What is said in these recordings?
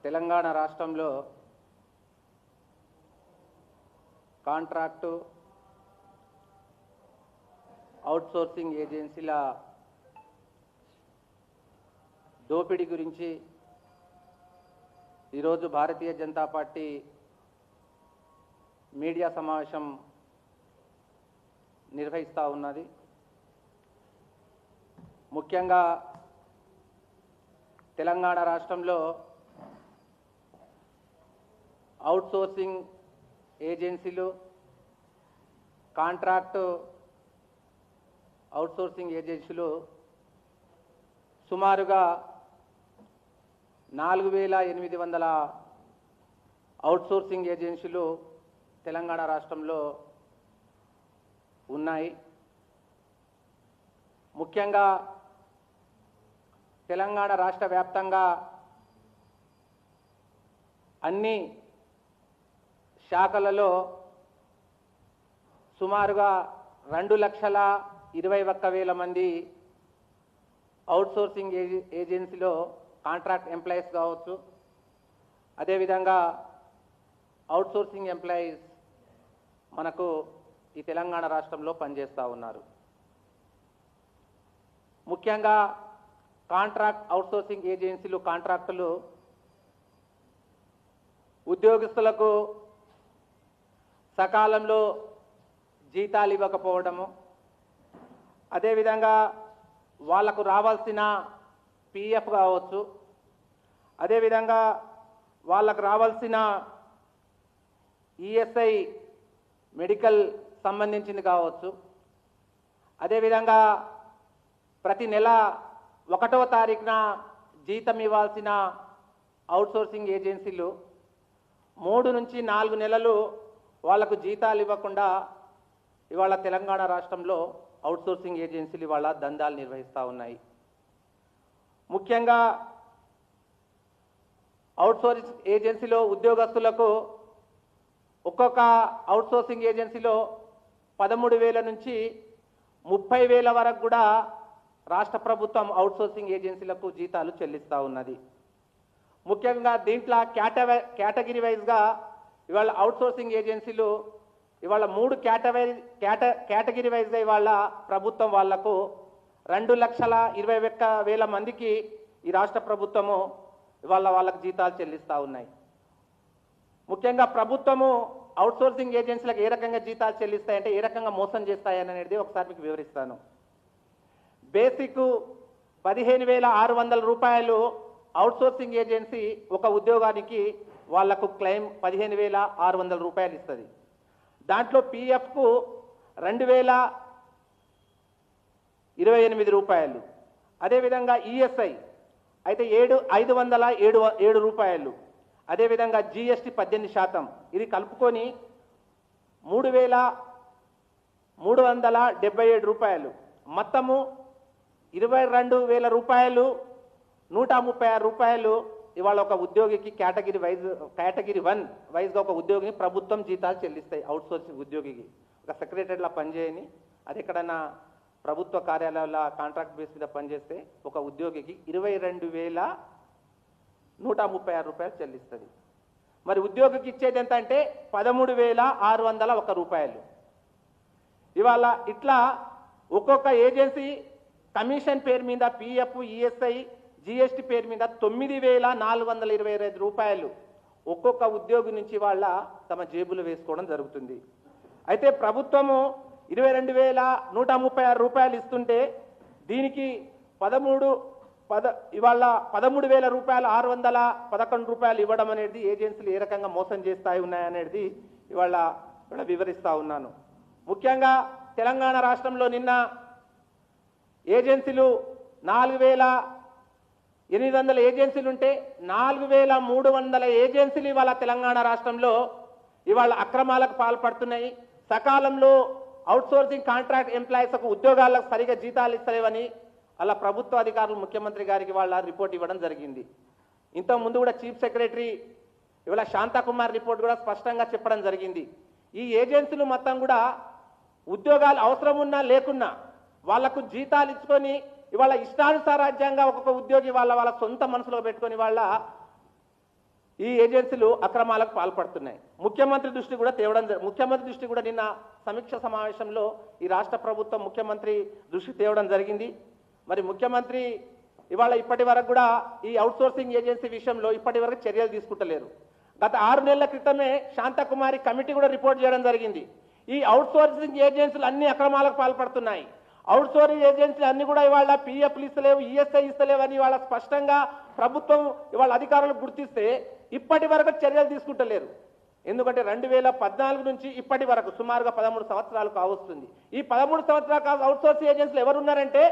తెలంగాణ రాష్ట్రంలో contract outsourcing ఏజెన్సీల దోపిడీ గురించి ఈరోజు భారతీయ జనతా పార్టీ మీడియా సమావేశం నిర్వహిస్తూ ఉన్నది. ముఖ్యంగా తెలంగాణ రాష్ట్రంలో అవుట్సోర్సింగ్ ఏజెన్సీలు కాంట్రాక్టు అవుట్సోర్సింగ్ ఏజెన్సీలు సుమారుగా 4800 అవుట్సోర్సింగ్ ఏజెన్సీలు తెలంగాణ రాష్ట్రంలో ఉన్నాయి. ముఖ్యంగా తెలంగాణ రాష్ట్ర వ్యాప్తంగా అన్ని శాఖలలో సుమారుగా 2,21,000 మంది అవుట్సోర్సింగ్ ఏజెన్సీలో కాంట్రాక్ట్ ఎంప్లాయీస్ కావచ్చు, అదేవిధంగా అవుట్సోర్సింగ్ ఎంప్లాయీస్ మనకు ఈ తెలంగాణ రాష్ట్రంలో పనిచేస్తూ ఉన్నారు. ముఖ్యంగా కాంట్రాక్ట్ అవుట్సోర్సింగ్ ఏజెన్సీలు కాంట్రాక్టులు ఉద్యోగస్తులకు సకాలంలో జీతాలు ఇవ్వకపోవడము, అదేవిధంగా వాళ్లకు రావాల్సిన పిఎఫ్ కావచ్చు, అదేవిధంగా వాళ్ళకు రావాల్సిన ఈఎస్ఐ మెడికల్ సంబంధించింది కావచ్చు, అదేవిధంగా ప్రతి నెల 1వ తారీఖున జీతం ఇవ్వాల్సిన అవుట్సోర్సింగ్ ఏజెన్సీలు 3 నుంచి 4 నెలలు వాళ్లకు జీతాలు ఇవ్వకుండా ఇవాళ తెలంగాణ రాష్ట్రంలో అవుట్సోర్సింగ్ ఏజెన్సీలు ఇవాళ దందాలు నిర్వహిస్తూ ఉన్నాయి. ముఖ్యంగా అవుట్సోర్సింగ్ ఏజెన్సీలో ఉద్యోగస్తులకు ఒక్కొక్క అవుట్సోర్సింగ్ ఏజెన్సీలో 13,000 నుంచి 30,000 వరకు కూడా రాష్ట్ర ప్రభుత్వం అవుట్సోర్సింగ్ ఏజెన్సీలకు జీతాలు చెల్లిస్తూ ఉన్నది. ముఖ్యంగా దీంట్లో కేటగిరీ వైజ్గా ఇవాళ అవుట్సోర్సింగ్ ఏజెన్సీలు ఇవాళ 3 కేటగిరీ వైజ్గా ఇవాళ ప్రభుత్వం వాళ్లకు 2,21,000 మందికి ఈ రాష్ట్ర ప్రభుత్వము ఇవాళ వాళ్ళకు జీతాలు చెల్లిస్తూ ఉన్నాయి. ముఖ్యంగా ప్రభుత్వము అవుట్సోర్సింగ్ ఏజెన్సీలకు ఏ రకంగా జీతాలు చెల్లిస్తాయంటే ఏ రకంగా మోసం చేస్తాయని అనేది ఒకసారి మీకు వివరిస్తాను. బేసిక్ 15,600 రూపాయలు అవుట్సోర్సింగ్ ఏజెన్సీ ఒక ఉద్యోగానికి వాళ్లకు క్లెయిమ్ 15,600 రూపాయలు ఇస్తుంది. దాంట్లో పిఎఫ్కు 2,028 రూపాయలు, అదేవిధంగా ఈఎస్ఐ అయితే 507 రూపాయలు, అదేవిధంగా జిఎస్టీ 18%, ఇది కలుపుకొని 3,377 రూపాయలు, మొత్తము 22,000 రూపాయలు, 136 రూపాయలు ఇవాళ ఒక ఉద్యోగికి కేటగిరీ 1 వైజ్గా ఒక ఉద్యోగిని ప్రభుత్వం జీతాలు చెల్లిస్తాయి. అవుట్సోర్సింగ్ ఉద్యోగికి ఒక సెక్రటరీలా పనిచేయని, అది ఎక్కడన్నా ప్రభుత్వ కార్యాలయాల కాంట్రాక్ట్ బేస్ మీద పనిచేస్తే ఒక ఉద్యోగికి 22,136 రూపాయలు చెల్లిస్తుంది. మరి ఉద్యోగికి ఇచ్చేది ఎంత అంటే 13,601 రూపాయలు. ఇవాళ ఇట్లా ఒక్కొక్క ఏజెన్సీ కమిషన్ పేరు మీద పిఎఫ్, ఈఎస్ఐ, జిఎస్టీ పేరు మీద 9,425 రూపాయలు ఒక్కొక్క ఉద్యోగి నుంచి వాళ్ళ తమ జేబులు వేసుకోవడం జరుగుతుంది. అయితే ప్రభుత్వము 22,136 రూపాయలు ఇస్తుంటే దీనికి ఇవాళ 13,000 రూపాయలు 611 రూపాయలు ఇవ్వడం అనేది ఏజెన్సీలు ఏ రకంగా మోసం చేస్తాయి ఉన్నాయనేది ఇవాళ వివరిస్తూ ఉన్నాను. ముఖ్యంగా తెలంగాణ రాష్ట్రంలో నిన్న ఏజెన్సీలు 4,800 ఏజెన్సీలు ఉంటే 4,300 ఏజెన్సీలు ఇవాళ తెలంగాణ రాష్ట్రంలో ఇవాళ అక్రమాలకు పాల్పడుతున్నాయి. సకాలంలో అవుట్సోర్సింగ్ కాంట్రాక్ట్ ఎంప్లాయీస్కు ఉద్యోగాలకు సరిగా జీతాలు ఇస్తలేవని అలా ప్రభుత్వ అధికారులు ముఖ్యమంత్రి గారికి వాళ్ళ రిపోర్ట్ ఇవ్వడం జరిగింది. ఇంతకుముందు కూడా చీఫ్ సెక్రటరీ ఇవాళ శాంతాకుమార్ రిపోర్ట్ కూడా స్పష్టంగా చెప్పడం జరిగింది. ఈ ఏజెన్సీలు మొత్తం కూడా ఉద్యోగాలు అవసరం ఉన్నా లేకున్నా వాళ్లకు జీతాలు ఇచ్చుకొని ఇవాళ ఇష్టానుసారాజ్యంగా ఒక్కొక్క ఉద్యోగి వాళ్ళ సొంత మనసులో పెట్టుకొని వాళ్ళ ఈ ఏజెన్సీలు అక్రమాలకు పాల్పడుతున్నాయి. ముఖ్యమంత్రి దృష్టి కూడా నిన్న సమీక్ష సమావేశంలో ఈ రాష్ట్ర ప్రభుత్వం ముఖ్యమంత్రి దృష్టి తేవడం జరిగింది. మరి ముఖ్యమంత్రి ఇప్పటి వరకు కూడా ఈ అవుట్సోర్సింగ్ ఏజెన్సీ విషయంలో ఇప్పటి వరకు చర్యలు తీసుకుంటలేరు. గత 6 నెలల క్రితమే శాంతకుమారి కమిటీ కూడా రిపోర్ట్ చేయడం జరిగింది. ఈ అవుట్సోర్సింగ్ ఏజెన్సీలు అన్ని అక్రమాలకు పాల్పడుతున్నాయి. అవుట్సోర్సింగ్ ఏజెన్సీలు అన్ని కూడా ఇవాళ పిఎఫ్లు ఇస్తలేవు, ఈఎస్ఐ ఇస్తలేవు అని ఇవాళ స్పష్టంగా ప్రభుత్వం ఇవాళ అధికారులు గుర్తిస్తే ఇప్పటి వరకు చర్యలు తీసుకుంటలేరు. ఎందుకంటే 2014 నుంచి ఇప్పటి వరకు సుమారుగా 13 సంవత్సరాలు కావస్తుంది. ఈ 13 సంవత్సరాలు అవుట్సోర్సింగ్ ఏజెన్సీలు ఎవరున్నారంటే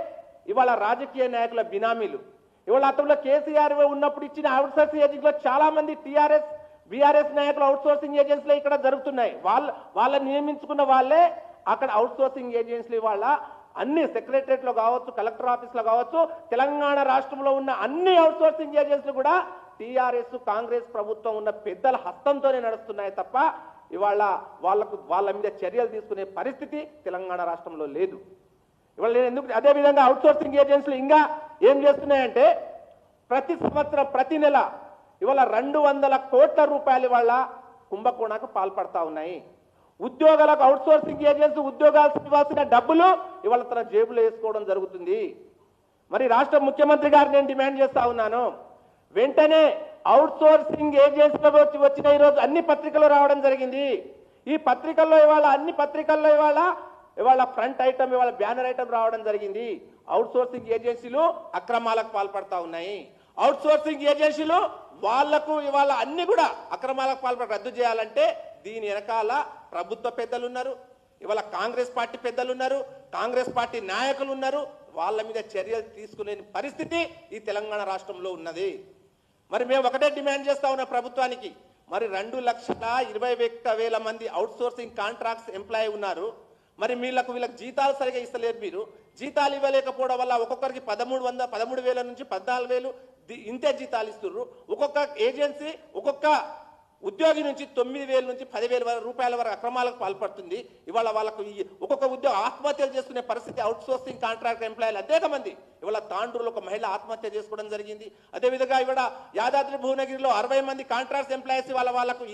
ఇవాళ రాజకీయ నాయకుల బినామీలు. ఇవాళ అతను కేసీఆర్ ఉన్నప్పుడు ఇచ్చిన అవుట్సోర్సింగ్ ఏజెన్సీలో చాలా మంది టీఆర్ఎస్ బీఆర్ఎస్ నాయకులు అవుట్సోర్సింగ్ ఏజెన్సీలు ఇక్కడ జరుగుతున్నాయి. వాళ్ళని నియమించుకున్న వాళ్ళే అక్కడ అవుట్సోర్సింగ్ ఏజెన్సీలు వాళ్ళ అన్ని సెక్రటరియట్లో కావచ్చు, కలెక్టర్ ఆఫీస్లో కావచ్చు, తెలంగాణ రాష్ట్రంలో ఉన్న అన్ని అవుట్సోర్సింగ్ ఏజెన్సీలు కూడా టీఆర్ఎస్ కాంగ్రెస్ ప్రభుత్వం ఉన్న పెద్దల హస్తంతోనే నడుస్తున్నాయి తప్ప ఇవాళ వాళ్ళ మీద చర్యలు తీసుకునే పరిస్థితి తెలంగాణ రాష్ట్రంలో లేదు. ఇవాళ నేను ఎందుకు అదేవిధంగా అవుట్సోర్సింగ్ ఏజెన్సీలు ఇంకా ఏం చేస్తున్నాయంటే ప్రతి సంవత్సరం ప్రతి నెల ఇవాళ 200 కోట్ల రూపాయలు ఇవాళ కుంభకోణాలకు పాల్పడతా ఉన్నాయి. ఉద్యోగాలకు అవుట్సోర్సింగ్ ఏజెన్సీ ఉద్యోగాలు ఇవ్వాల్సిన డబ్బులు ఇవాళ తన జేబులో వేసుకోవడం జరుగుతుంది. మరి రాష్ట్ర ముఖ్యమంత్రి గారు నేను డిమాండ్ చేస్తా ఉన్నాను, వెంటనే అవుట్సోర్సింగ్ ఏజెన్సీలో వచ్చిన ఈరోజు అన్ని పత్రికలు రావడం జరిగింది. ఈ పత్రికల్లో అన్ని పత్రికల్లో ఇవాళ ఫ్రంట్ ఐటమ్ బ్యానర్ ఐటమ్ రావడం జరిగింది. అవుట్సోర్సింగ్ ఏజెన్సీలు అక్రమాలకు పాల్పడతా ఉన్నాయి. అవుట్సోర్సింగ్ ఏజెన్సీలు వాళ్లకు ఇవాళ అన్ని కూడా అక్రమాలకు పాల్పడ రద్దు చేయాలంటే దీని వెనకాల ప్రభుత్వ పెద్దలు ఉన్నారు, ఇవాళ కాంగ్రెస్ పార్టీ పెద్దలు ఉన్నారు, కాంగ్రెస్ పార్టీ నాయకులు ఉన్నారు. వాళ్ళ మీద చర్యలు తీసుకునే పరిస్థితి ఈ తెలంగాణ రాష్ట్రంలో ఉన్నది. మరి మేము ఒకటే డిమాండ్ చేస్తా ఉన్న ప్రభుత్వానికి, మరి 2,21,000 మంది అవుట్సోర్సింగ్ కాంట్రాక్ట్స్ ఎంప్లాయీ ఉన్నారు. మరి వీళ్ళకి జీతాలు సరిగా ఇస్తలేరు. మీరు జీతాలు ఇవ్వలేకపోవడం వల్ల ఒక్కొక్కరికి 13,000 నుంచి 14,000 ఇంతే జీతాలు ఇస్తున్నారు. ఒక్కొక్క ఏజెన్సీ ఒక్కొక్క ఉద్యోగి నుంచి 9,000 నుంచి 10,000 రూపాయల వరకు అక్రమాలకు పాల్పడుతుంది. ఇవాళ వాళ్ళకు ఒక్కొక్క ఉద్యోగం ఆత్మహత్యలు చేసుకునే పరిస్థితి అవుట్సోర్సింగ్ కాంట్రాక్ట్ ఎంప్లాయీలు అనేక మంది. ఇవాళ తాండ్రులో ఒక మహిళ ఆత్మహత్య చేసుకోవడం జరిగింది. అదేవిధంగా ఇవాళ యాదాద్రి భువనగిరిలో 60 మంది కాంట్రాక్ట్ ఎంప్లాయీస్ వాళ్ళకు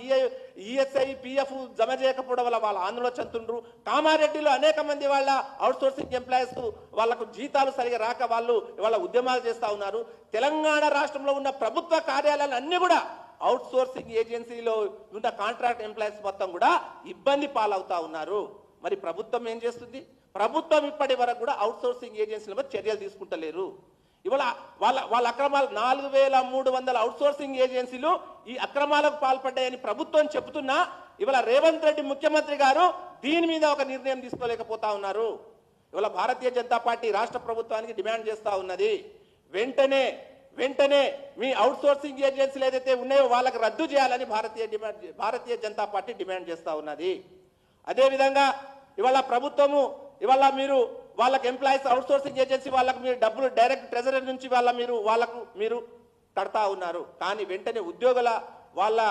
ఈఎస్ఐ పిఎఫ్ జమ చేయకపోవడం వల్ల వాళ్ళ ఆందోళన చెందుతుండ్రు. కామారెడ్డిలో అనేక మంది వాళ్ళ అవుట్సోర్సింగ్ ఎంప్లాయీస్ వాళ్ళకు జీతాలు సరిగా రాక వాళ్ళు ఇవాళ ఉద్యమాలు చేస్తా ఉన్నారు. తెలంగాణ రాష్ట్రంలో ఉన్న ప్రభుత్వ కార్యాలయాలు అన్ని కూడా అవుట్సోర్సింగ్ ఏజెన్సీలో ఉన్న కాంట్రాక్ట్ ఎంప్లాయీస్ మొత్తం కూడా ఇబ్బంది పాలవుతా ఉన్నారు. మరి ప్రభుత్వం ఏం చేస్తుంది? ప్రభుత్వం ఇప్పటి వరకు కూడా అవుట్సోర్సింగ్ ఏజెన్సీల మీద చర్యలు తీసుకుంటలేరు. ఇవాళ వాళ్ళ అక్రమాలు 4,300 అవుట్సోర్సింగ్ ఏజెన్సీలు ఈ అక్రమాలకు పాల్పడ్డాయని ప్రభుత్వం చెబుతున్నా ఇవాళ రేవంత్ రెడ్డి ముఖ్యమంత్రి గారు దీని మీద ఒక నిర్ణయం తీసుకోలేకపోతా ఉన్నారు. ఇవాళ భారతీయ జనతా పార్టీ రాష్ట్ర ప్రభుత్వానికి డిమాండ్ చేస్తా ఉన్నది, వెంటనే మీ అవుట్సోర్సింగ్ ఏజెన్సీలు ఏదైతే ఉన్నాయో వాళ్ళకి రద్దు చేయాలని భారతీయ జనతా పార్టీ డిమాండ్ చేస్తా ఉన్నది. అదేవిధంగా ఇవాళ ప్రభుత్వము మీరు వాళ్ళకి ఎంప్లాయీస్ అవుట్సోర్సింగ్ ఏజెన్సీ వాళ్ళకు మీరు డబ్బులు డైరెక్ట్ ట్రెజరీ నుంచి మీరు కడతా ఉన్నారు. కానీ వెంటనే ఉద్యోగుల వాళ్ళ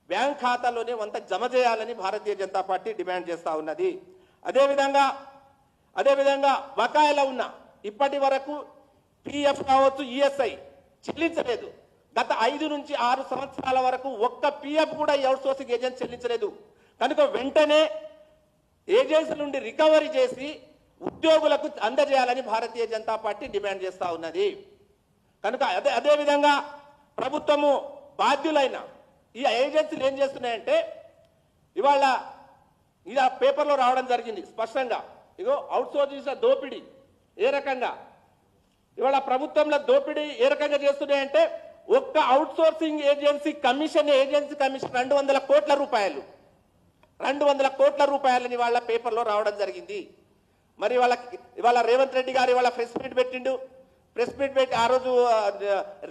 బ్యాంక్ ఖాతాలోనే వంత జమ చేయాలని భారతీయ జనతా పార్టీ డిమాండ్ చేస్తా ఉన్నది. అదేవిధంగా బకాయిలో ఉన్న ఇప్పటి వరకు పిఎఫ్ కావచ్చు, ఈఎస్ఐ చెల్లించలేదు. గత 5 నుంచి 6 సంవత్సరాల వరకు ఒక్క పిఎఫ్ కూడా ఈ అవుట్సోర్సింగ్ ఏజెన్సీ చెల్లించలేదు. కనుక వెంటనే ఏజెన్సీ నుండి రికవరీ చేసి ఉద్యోగులకు అందజేయాలని భారతీయ జనతా పార్టీ డిమాండ్ చేస్తా ఉన్నది. కనుక అదేవిధంగా ప్రభుత్వము బాధ్యులైన ఈ ఏజెన్సీలు ఏం చేస్తున్నాయంటే ఇవాళ ఇలా పేపర్లో రావడం జరిగింది స్పష్టంగా. ఇగో అవుట్సోర్సింగ్ దోపిడీ ఏ రకంగా ఇవాళ ప్రభుత్వంలో దోపిడీ ఏ రకంగా చేస్తున్నాయంటే ఒక్క అవుట్సోర్సింగ్ ఏజెన్సీ కమిషన్ 200 కోట్ల రూపాయలు 200 కోట్ల రూపాయలని వాళ్ళ పేపర్లో రావడం జరిగింది. మరి ఇవాళ రేవంత్ రెడ్డి గారు ఇవాళ ప్రెస్ మీట్ పెట్టి ఆ రోజు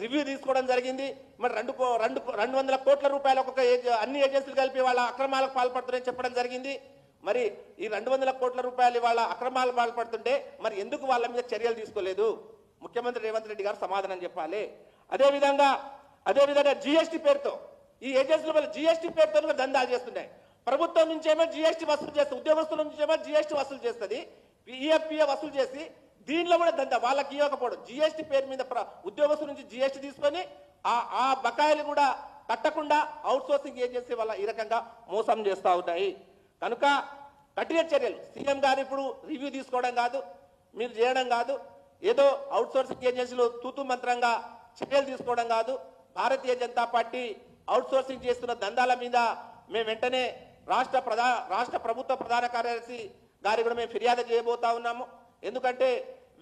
రివ్యూ తీసుకోవడం జరిగింది. మరి 200 కోట్ల రూపాయలు ఒక్కొక్క అన్ని ఏజెన్సీలు కలిపి వాళ్ళ అక్రమాలకు పాల్పడుతున్నాయని చెప్పడం జరిగింది. మరి ఈ 200 కోట్ల రూపాయలు వాళ్ళ అక్రమాలకు పాల్పడుతుంటే మరి ఎందుకు వాళ్ళ మీద చర్యలు తీసుకోలేదు? ముఖ్యమంత్రి రేవంత్ రెడ్డి గారు సమాధానం చెప్పాలి. అదేవిధంగా జిఎస్టీ పేరుతో ఈ ఏజెన్సీల వల్ల జిఎస్టీ పేరుతో దందాలు చేస్తున్నాయి. ప్రభుత్వం నుంచి ఏమో జిఎస్టీ వసూలు చేస్తుంది, ఉద్యోగస్తుల నుంచి ఏమో జిఎస్టీ వసూలు చేస్తుంది, ఈఎఫ్పిఏ వసూలు చేసి దీనిలో కూడా దందా వాళ్ళకి ఇవ్వకపోవడం. జిఎస్టీ పేరు మీద ఉద్యోగస్తుల నుంచి జిఎస్టీ తీసుకొని ఆ బకాయిలు కూడా కట్టకుండా అవుట్సోర్సింగ్ ఏజెన్సీ వల్ల ఈ రకంగా మోసం చేస్తూ ఉన్నాయి. కనుక కఠిన చర్యలు సీఎం గారు ఇప్పుడు రివ్యూ తీసుకోవడం కాదు, మీరు చేయడం కాదు, ఏదో అవుట్సోర్సింగ్ ఏజెన్సీలు తూతు మంత్రంగా చర్యలు తీసుకోవడం కాదు. భారతీయ జనతా పార్టీ అవుట్సోర్సింగ్ చేస్తున్న దందాల మీద మేము వెంటనే రాష్ట్ర ప్రభుత్వ ప్రధాన కార్యదర్శి గారి కూడా మేము ఫిర్యాదు చేయబోతా ఉన్నాము. ఎందుకంటే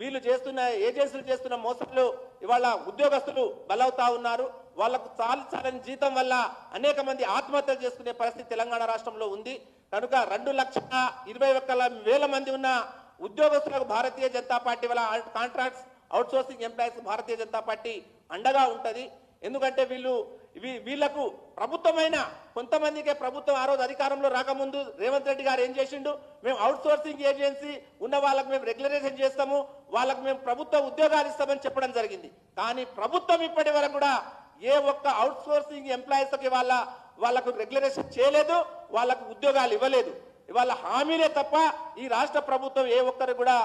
వీళ్ళు చేస్తున్న ఏజెన్సీలు చేస్తున్న మోసాలు ఇవాళ ఉద్యోగస్తులు బలవుతా ఉన్నారు. వాళ్లకు చాలని జీతం వల్ల అనేక మంది ఆత్మహత్యలు చేసుకునే పరిస్థితి తెలంగాణ రాష్ట్రంలో ఉంది. కనుక 2,21,000 మంది ఉన్న ఉద్యోగస్తులకు భారతీయ జనతా పార్టీ వల్ల contracts outsourcing employees Bharatiya Janata party అండగా ఉంటది. ఎందుకంటే వీళ్లకు ప్రభుత్వమైన కొంతమందికే ప్రభుత్వం ఆ రోజు అధికారంలో రాకముందు రేవంత్ రెడ్డి గారు ఏం చేసిండు, మేము అవుట్సోర్సింగ్ ఏజెన్సీ ఉన్న వాళ్ళకు మేము రెగ్యులరైజేషన్ చేస్తాము, వాళ్ళకు మేము ప్రభుత్వ ఉద్యోగాలు ఇస్తామని చెప్పడం జరిగింది. కానీ ప్రభుత్వం ఇప్పటి వరకు కూడా ఏ ఒక్క అవుట్సోర్సింగ్ ఎంప్లాయీస్కి వాళ్ళకు రెగ్యులరైజేషన్ చేయలేదు, వాళ్ళకు ఉద్యోగాలు ఇవ్వలేదు. ఇవాళ హామీలే తప్ప ఈ రాష్ట్ర ప్రభుత్వం ఏ ఒక్కరు కూడా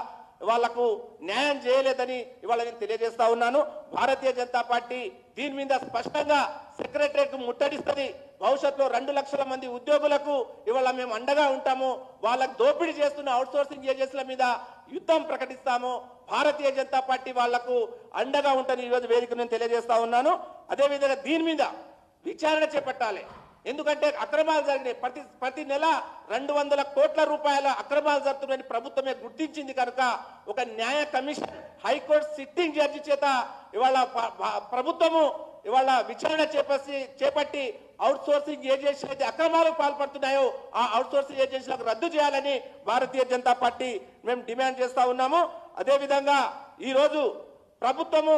వాళ్లకు న్యాయం చేయలేదని ఇవాళ నేను తెలియజేస్తా ఉన్నాను. భారతీయ జనతా పార్టీ దీని మీద స్పష్టంగా సెక్రటరీకి ముట్టడిస్తుంది. భవిష్యత్తులో 2 లక్షల మంది ఉద్యోగులకు ఇవాళ మేము అండగా ఉంటాము. వాళ్ళకు దోపిడీ చేస్తున్న అవుట్సోర్సింగ్ ఏజెన్సీల మీద యుద్ధం ప్రకటిస్తాము. భారతీయ జనతా పార్టీ వాళ్లకు అండగా ఉంటని ఈరోజు వేదిక నేను తెలియజేస్తా ఉన్నాను. అదేవిధంగా దీని మీద విచారణ చేపట్టాలి. ఎందుకంటే అక్రమాలు జరిగినాయి. ప్రతి నెల 200 కోట్ల రూపాయల అక్రమాలు జరుగుతున్నాయని ప్రభుత్వమే గుర్తించింది. కనుక ఒక న్యాయ కమిషన్ హైకోర్టు సిట్టింగ్ జడ్జి చేత ఇవాళ ప్రభుత్వము ఇవాళ విచారణ చేపట్టి అవుట్సోర్సింగ్ ఏజెన్సీలు అయితే అక్రమాలకు పాల్పడుతున్నాయో ఆ అవుట్సోర్సింగ్ ఏజెన్సీలకు రద్దు చేయాలని భారతీయ జనతా పార్టీ మేము డిమాండ్ చేస్తా ఉన్నాము. అదేవిధంగా ఈరోజు ప్రభుత్వము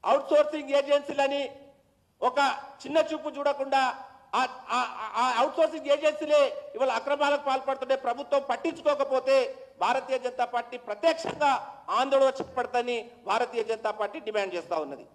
అవుట్సోర్సింగ్ ఏజెన్సీలని ఒక చిన్న చూపు చూడకుండా ఆ అవుట్సోర్సింగ్ ఏజెన్సీలే ఇవాళ అక్రమాలకు పాల్పడుతుంటే ప్రభుత్వం పట్టించుకోకపోతే భారతీయ జనతా పార్టీ ప్రత్యక్షంగా ఆందోళన చేపడతాని భారతీయ జనతా పార్టీ డిమాండ్ చేస్తా ఉన్నది.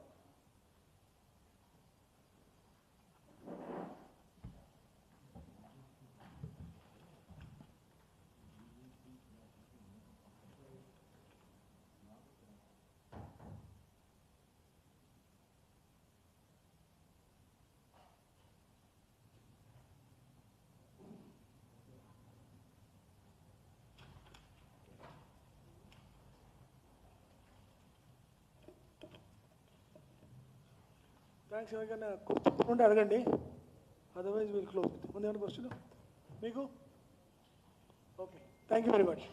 థ్యాంక్స్. ఎవరికైనా ఉంటే అడగండి, అదర్వైజ్ విల్ క్లోజ్. ముందు ఏమైనా క్వశ్చన్ మీకు? Okay, thank you very much.